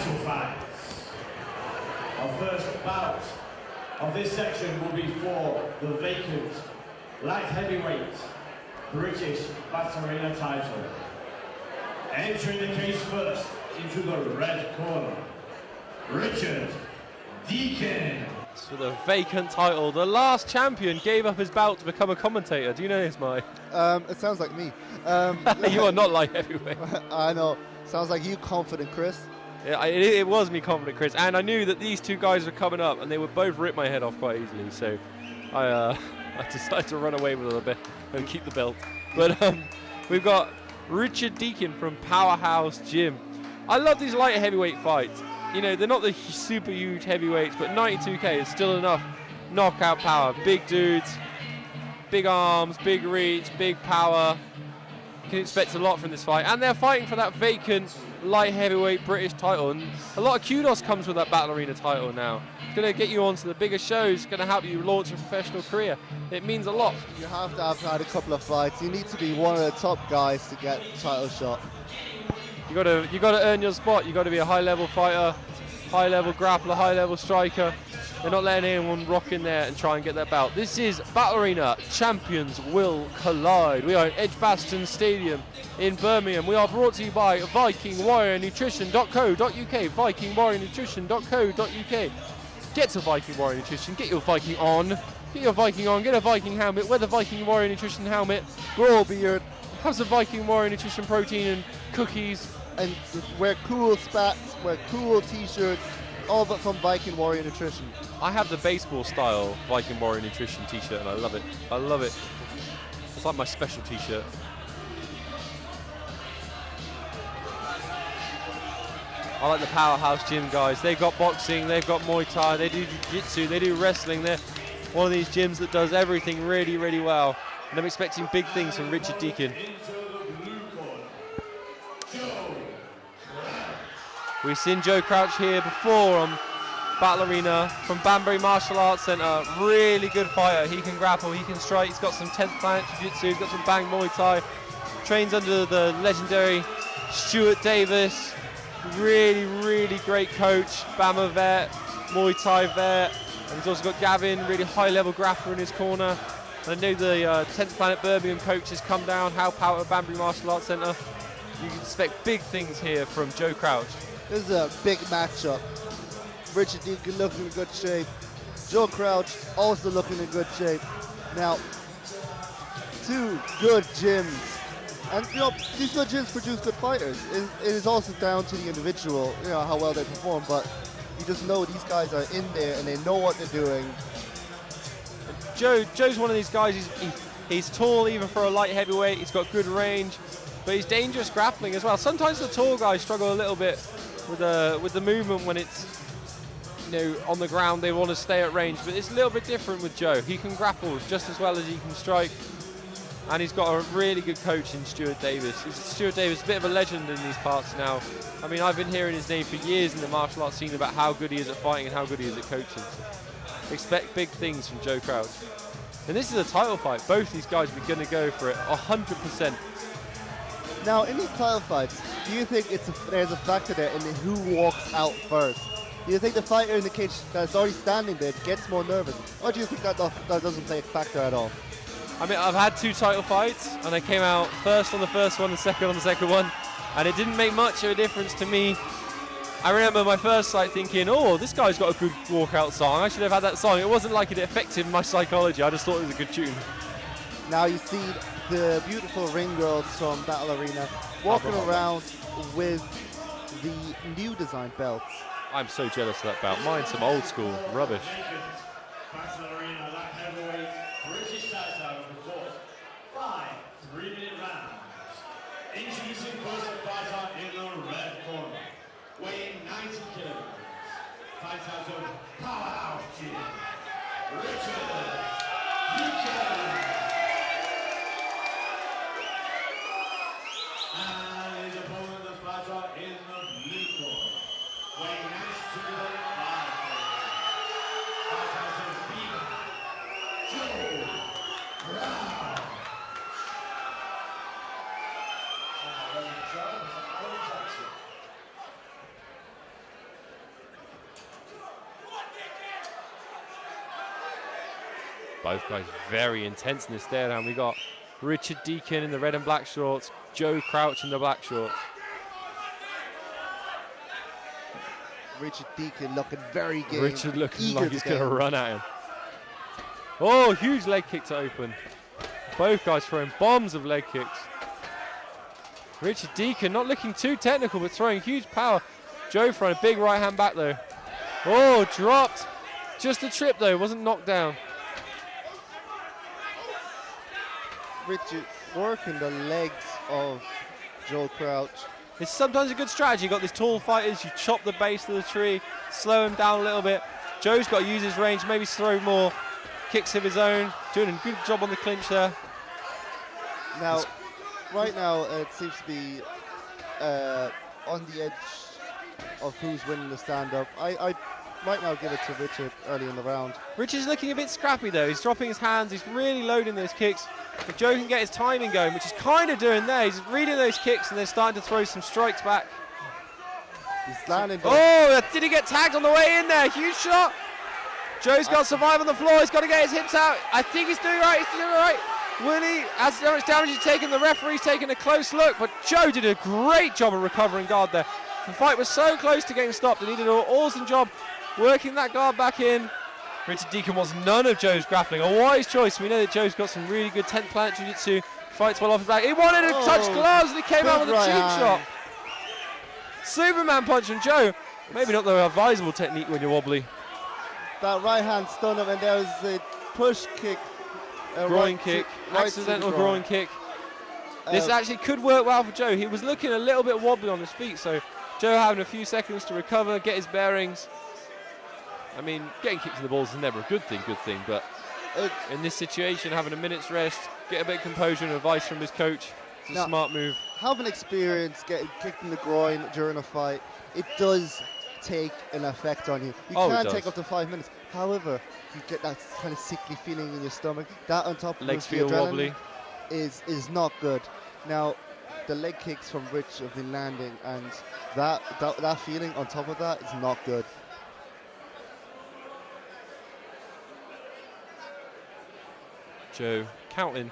title fight. Our first bout of this section will be for the vacant light heavyweight British Battle Arena title. Entering the cage first into the red corner, Richard Deakin. For the vacant title, the last champion gave up his belt to become a commentator. Do you know this, Mike? It sounds like me. You are not light heavyweight. I know. Sounds like you, confident Chris. Yeah, it was me, confident Chris, and I knew that these two guys were coming up, and they would both rip my head off quite easily. So I decided to run away with it a bit and keep the belt. But we've got Richard Deakin from Powerhouse Gym. I love these light heavyweight fights. You know, they're not the super huge heavyweights, but 92k is still enough knockout power. Big dudes, big arms, big reach, big power. You can expect a lot from this fight. And they're fighting for that vacant light heavyweight British title. And a lot of kudos comes with that Battle Arena title now. It's going to get you onto the bigger shows. It's going to help you launch a professional career. It means a lot. You have to have had a couple of fights. You need to be one of the top guys to get a title shot. You got to earn your spot. You got to be a high-level fighter, high-level grappler, high-level striker. They're not letting anyone rock in there and try and get that belt. This is Battle Arena. Champions will collide. We are at Edgbaston Stadium in Birmingham. We are brought to you by VikingWarriorNutrition.co.uk. VikingWarriorNutrition.co.uk. Get to Viking Warrior Nutrition. Get your Viking on. Get your Viking on. Get a Viking helmet. Wear the Viking Warrior Nutrition helmet. Grow a beard. Have some Viking Warrior Nutrition protein and cookies. And wear cool spats, wear cool t-shirts, all but from Viking Warrior Nutrition. I have the baseball style Viking Warrior Nutrition t-shirt and I love it. I love it. It's like my special t-shirt. I like the Powerhouse Gym guys. They've got boxing, they've got Muay Thai, they do jiu-jitsu, they do wrestling. They're one of these gyms that does everything really, really well. And I'm expecting big things from Richard Deakin. We've seen Joe Crouch here before on Battle Arena from Banbury Martial Arts Centre. Really good fighter. He can grapple, he can strike. He's got some 10th planet jiu-jitsu, he's got some bang Muay Thai. Trains under the legendary Stuart Davis. Really, really great coach. Bama vet, Muay Thai vet. And he's also got Gavin, really high-level grappler in his corner. And I know the 10th Planet Birmingham coach has come down. Hal Powell at Banbury Martial Arts Centre. You can expect big things here from Joe Crouch. This is a big matchup. Richard Deakin looking in good shape. Joe Crouch also looking in good shape. Now, two good gyms. And you know, these good gyms produce good fighters. It is also down to the individual, you know, how well they perform, but you just know these guys are in there and they know what they're doing. Joe's one of these guys, he's tall even for a light heavyweight, he's got good range, but he's dangerous grappling as well. Sometimes the tall guys struggle a little bit with the movement when it's, you know, on the ground. They want to stay at range, but it's a little bit different with Joe. He can grapple just as well as he can strike, and he's got a really good coach in Stuart Davis. Stuart Davis is a bit of a legend in these parts now. I mean, I've been hearing his name for years in the martial arts scene about how good he is at fighting and how good he is at coaching. Expect big things from Joe Crouch. And this is a title fight. Both these guys are going to go for it 100%. Now, in these title fights, do you think there's a factor there in who walks out first? Do you think the fighter in the cage that's already standing there gets more nervous? Or do you think that doesn't play a factor at all? I mean, I've had two title fights, and I came out first on the first one and second on the second one, and it didn't make much of a difference to me. I remember my first fight thinking, oh, this guy's got a good walkout song. I should have had that song. It wasn't like it affected my psychology. I just thought it was a good tune. Now you see the beautiful ring girls from Battle Arena walking around with the new design belts. I'm so jealous of that belt. Mine's some old school rubbish. Battle Arena light heavyweight British title before 5 3-minute rounds. Introducing first fighter in the red corner, weighing 90 kilograms. Fights out of Powerhouse Gym, Richard Deakin. And his opponent, the fighter in the blue corner, weighing 92 kilograms. Fights out of Joe Crouch. Both guys very intense in this stare down. We got Richard Deakin in the red and black shorts, Joe Crouch in the black shorts. Richard Deakin looking very game. Richard looking like he's going to run at him. Oh, huge leg kick to open. Both guys throwing bombs of leg kicks. Richard Deakin not looking too technical, but throwing huge power. Joe throwing a big right hand back though. Oh, dropped. Just a trip though, wasn't knocked down. Richard working the legs of Joe Crouch. It's sometimes a good strategy. You've got these tall fighters, you chop the base of the tree, slow him down a little bit. Joe's got to use his range, maybe throw more kicks of his own. Doing a good job on the clinch there. Now, right now, it seems to be on the edge of who's winning the stand-up. I right now give it to Richard early in the round. Richard's looking a bit scrappy though. He's dropping his hands, he's really loading those kicks. If Joe can get his timing going, which he's kind of doing there, he's reading those kicks and they're starting to throw some strikes back. He's landing. Oh, did he get tagged on the way in there? Huge shot. Joe's got to survive on the floor. He's got to get his hips out. I think he's doing right. He's doing right. Will he? As much damage he's taken, the referee's taking a close look, but Joe did a great job of recovering guard there. The fight was so close to getting stopped and he did an awesome job working that guard back in. Richard Deakin wants none of Joe's grappling. A wise choice. We know that Joe's got some really good 10th planet jiu-jitsu. Fights well off his back. He wanted to touch gloves and he came out with a cheap shot. Superman punch from Joe. Maybe not the advisable technique when you're wobbly. That right hand stunned him and there was a push kick. Groin kick. Accidental groin kick. This actually could work well for Joe. He was looking a little bit wobbly on his feet, so Joe having a few seconds to recover, get his bearings. I mean, getting kicked in the balls is never a good thing, but in this situation, having a minute's rest, get a bit of composure and advice from his coach, it's a smart move. Having experience getting kicked in the groin during a fight, it does take an effect on you. You can take up to 5 minutes. However, you get that kind of sickly feeling in your stomach. That on top of legs the feel adrenaline wobbly. Is not good. Now, the leg kicks from Rich have been landing, and that feeling on top of that is not good. Joe counting.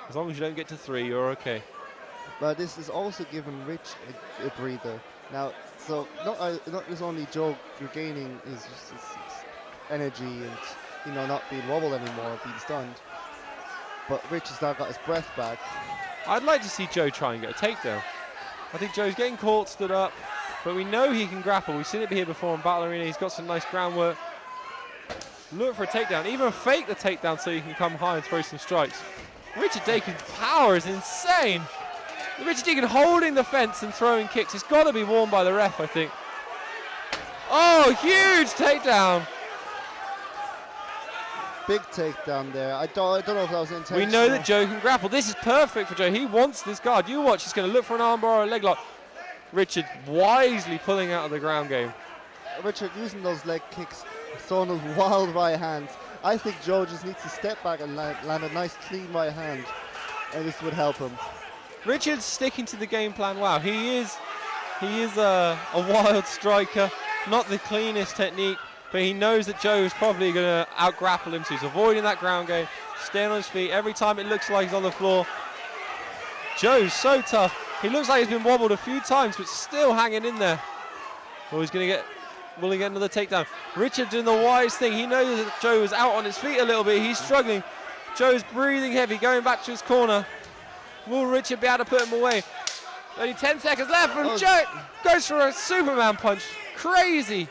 As long as you don't get to 3, you're okay. But this is also giving Rich a breather. Now, so not just only Joe regaining his energy and not being wobbled anymore, being stunned, but Rich has now got his breath back. I'd like to see Joe try and get a takedown. I think Joe's getting caught, stood up, but we know he can grapple. We've seen it here before in Battle Arena. He's got some nice groundwork. Look for a takedown, even fake the takedown so you can come high and throw some strikes. Richard Deakin's power is insane. Richard Deakin holding the fence and throwing kicks. It's got to be warned by the ref, I think. Oh, huge takedown. Big takedown there. I don't know if that was intentional. We know that Joe can grapple. This is perfect for Joe. He wants this guard. You watch, he's going to look for an armbar or a leg lock. Richard wisely pulling out of the ground game. Richard using those leg kicks, throwing those wild right hands. I think Joe just needs to step back and land a nice clean right hand, and this would help him. Richard's sticking to the game plan. Wow, he is a wild striker. Not the cleanest technique, but he knows that Joe is probably going to out-grapple him, so he's avoiding that ground game, staying on his feet. Every time it looks like he's on the floor. Joe's so tough. He looks like he's been wobbled a few times, but still hanging in there. Oh, he's going to get... Will he get another takedown? Richard doing the wise thing. He knows that Joe is out on his feet a little bit. He's struggling. Joe's breathing heavy, going back to his corner. Will Richard be able to put him away? Only 10 seconds left, and Joe goes for a Superman punch. Crazy.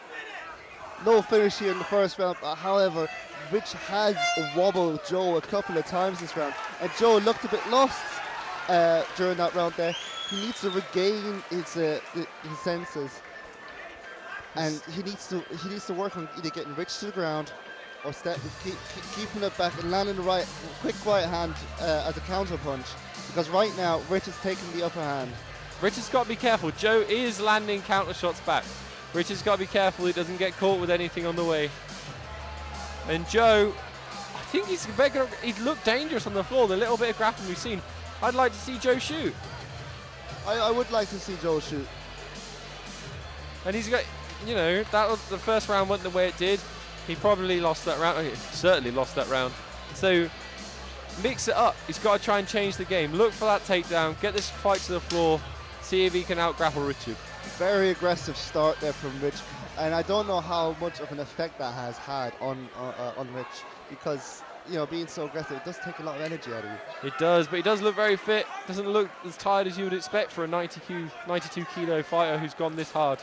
No finish here in the first round. However, Rich has wobbled Joe a couple of times this round, and Joe looked a bit lost during that round there. He needs to regain his senses. And he needs to work on either getting Rich to the ground or keeping it back and landing the quick right hand as a counter punch. Because right now, Rich is taking the upper hand. Rich has got to be careful. Joe is landing counter shots back. Rich has got to be careful he doesn't get caught with anything on the way. And Joe, I think he's looked dangerous on the floor. The little bit of grappling we've seen. I'd like to see Joe shoot. I would like to see Joe shoot. And he's got... that was the first round went the way it did. He probably lost that round. He certainly lost that round. So mix it up. He's got to try and change the game. Look for that takedown. Get this fight to the floor. See if he can out-grapple Richard. Very aggressive start there from Rich, and I don't know how much of an effect that has had on Rich, because being so aggressive, it does take a lot of energy out of you. It does, but he does look very fit. Doesn't look as tired as you would expect for a 92 kilo fighter who's gone this hard.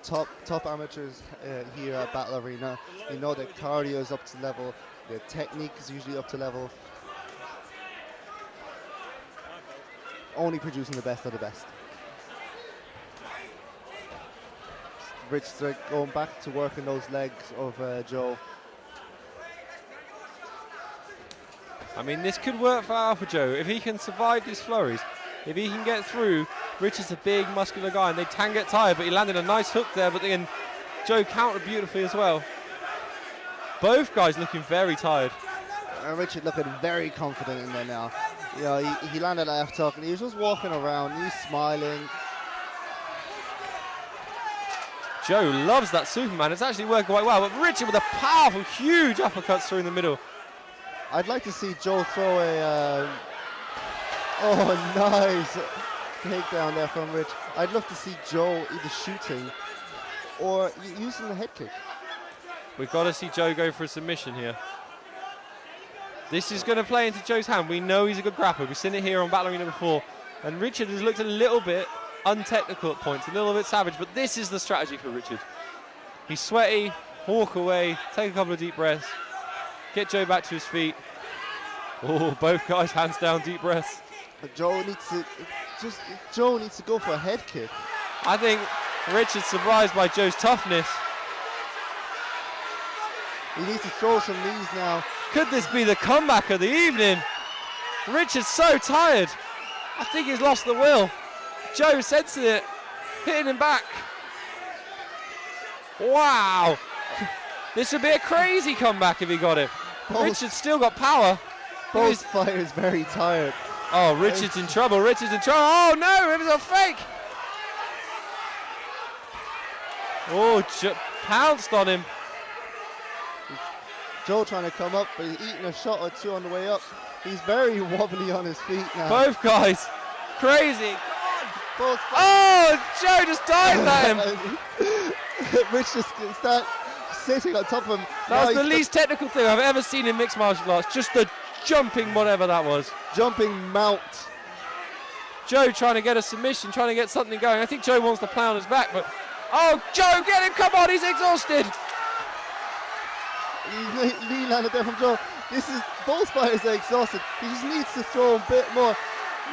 Top amateurs here at Battle Arena, their cardio is up to level, their technique is usually up to level. Only producing the best of the best. Rich going back to working those legs of Joe. I mean, this could work for Alpha Joe if he can survive these flurries. If he can get through, Rich is a big, muscular guy, and they can get tired, but he landed a nice hook there, but then Joe countered beautifully as well. Both guys looking very tired. And Richard looking very confident in there now. He landed a left hook, and he was just walking around, he's smiling. Joe loves that Superman. It's actually working quite well, but Richard with a powerful, huge uppercuts through in the middle. I'd like to see Joe throw a... oh, nice takedown there from Rich. I'd love to see Joe either shooting or using the head kick. We've got to see Joe go for a submission here. This is going to play into Joe's hand. We know he's a good grappler. We've seen it here on Battle Arena before. And Richard has looked a little bit untechnical at points, a little bit savage, but this is the strategy for Richard. He's sweaty, walk away, take a couple of deep breaths, get Joe back to his feet. Oh, both guys hands down, deep breaths. But Joe needs to go for a head kick. I think Richard's surprised by Joe's toughness. He needs to throw some knees now. Could this be the comeback of the evening? Richard's so tired. I think he's lost the will. Joe sensing it, hitting him back. Wow. This would be a crazy comeback if he got it. Richard's still got power. Both fighters very tired. Oh, Richard's in trouble. Richard's in trouble. Oh, no, it was a fake. Oh, pounced on him. Joe trying to come up, but he's eating a shot or two on the way up. He's very wobbly on his feet now. Both guys. Crazy. Oh, Joe just dived at him. Rich just start sitting on top of him. That was the least technical thing I've ever seen in mixed martial arts. Just the jumping whatever that was. Jumping mount. Joe trying to get a submission, trying to get something going. I think Joe wants to play on his back, but... Oh, Joe, get him! Come on, he's exhausted. Knee landed there from Joe. Both fighters are exhausted. He just needs to throw a bit more.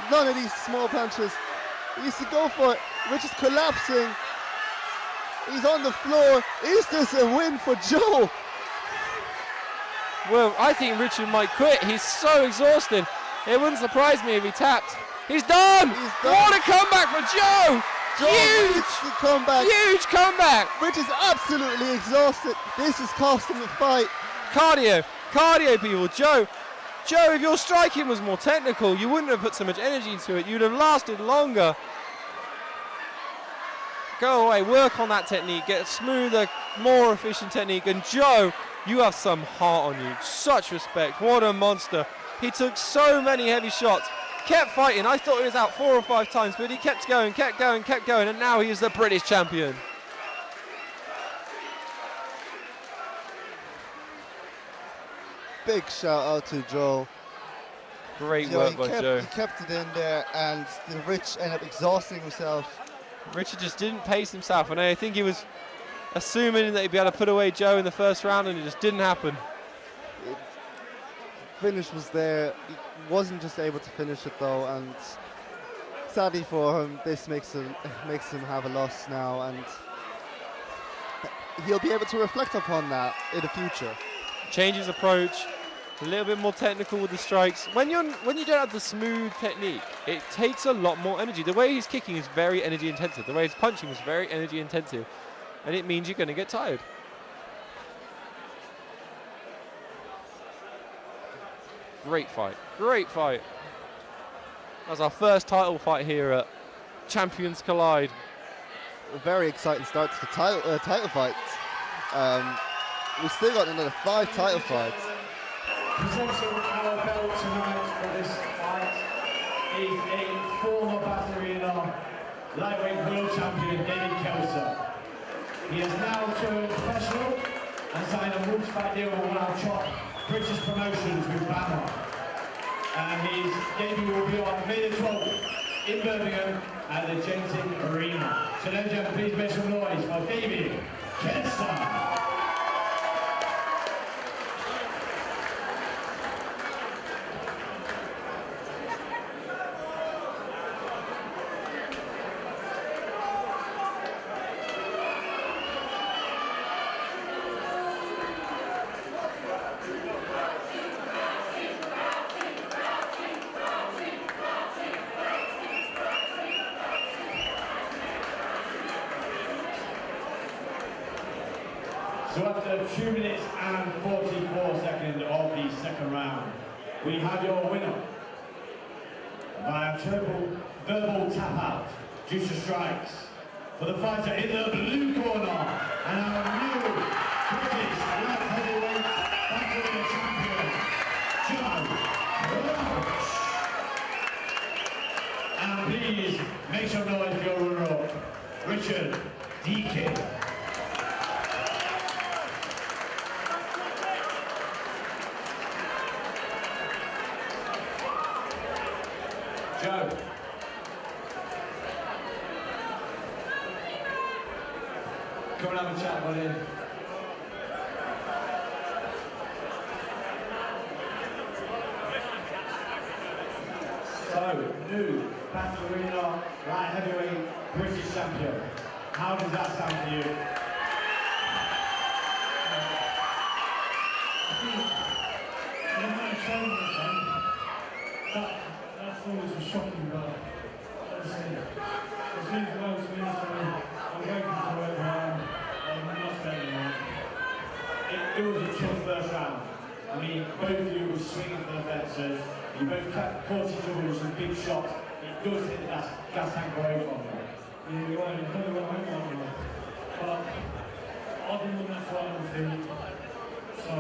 None of these small punches. He needs to go for it. Rich is collapsing. He's on the floor. Is this a win for Joe? Well, I think Richard might quit. He's so exhausted. It wouldn't surprise me if he tapped. He's done! What a comeback for Joe! Huge comeback. Huge comeback! Rich is absolutely exhausted. This is costing the fight. Cardio, people. Joe, if your striking was more technical, you wouldn't have put so much energy into it. You'd have lasted longer. Go away, work on that technique, get a smoother, more efficient technique. And Joe, you have some heart on you. Such respect. What a monster. He took so many heavy shots. Kept fighting. I thought he was out 4 or 5 times, but he kept going, and now he is the British champion. Big shout out to Joe. Great work by Joe. He kept it in there, and Rich ended up exhausting himself. Richard just didn't pace himself, and I think he was assuming that he'd be able to put away Joe in the first round, and it just didn't happen. Finish was there. He wasn't just able to finish it though, and sadly for him, this makes him have a loss now, and he'll be able to reflect upon that in the future. Change his approach, a little bit more technical with the strikes. When you don't have the smooth technique, it takes a lot more energy. The way he's kicking is very energy intensive. The way he's punching was very energy intensive, and it means you're going to get tired. Great fight. Great fight. That's our first title fight here at Champions Collide. A very exciting start to the title fights. We've still got another 5 title fights. Presenting our belt tonight for this fight is a former Batterina lightweight world champion, David Kelser. He has now turned professional and signed a multi-fight deal with one of our top British promotions with Bama. And his debut will be on May the 12th in Birmingham at the Deakin Arena. So ladies and gentlemen, please make some noise for David Kelser. So after 2 minutes and 44 seconds of the second round, we have your winner via verbal tap out due to strikes for the fighter in the blue corner and our new British light heavyweight bantamweight champion, Crouch. And please make some noise for your runner-up, Richard Deakin. Joe. Come and have a chat, buddy. So, new Batterina light heavyweight British champion. How does that sound for you? That was shocking, but obviously, it's been close to me, so I'm waiting for it, I'm not better than that. It was a tough first round. I mean, both of you were swinging for the fences. You both caught each other with some big shots. It does hit the gas tank away from you. Yeah, you're right, it's probably what I went on. But I didn't win that fight on the feet, so...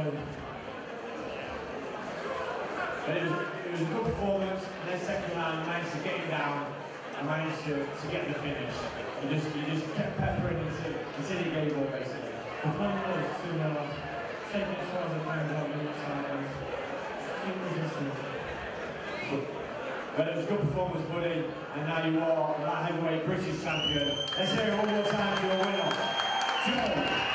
But it was a good performance. In the second round, you managed to get him down and managed to get the finish. You just kept peppering until he gave up, basically. The plan was to take it as far as I can without being outside and keep resisting. Well, it was a good performance, buddy, and now you are the light heavyweight British champion. Let's hear it one more time for your winner, Joe.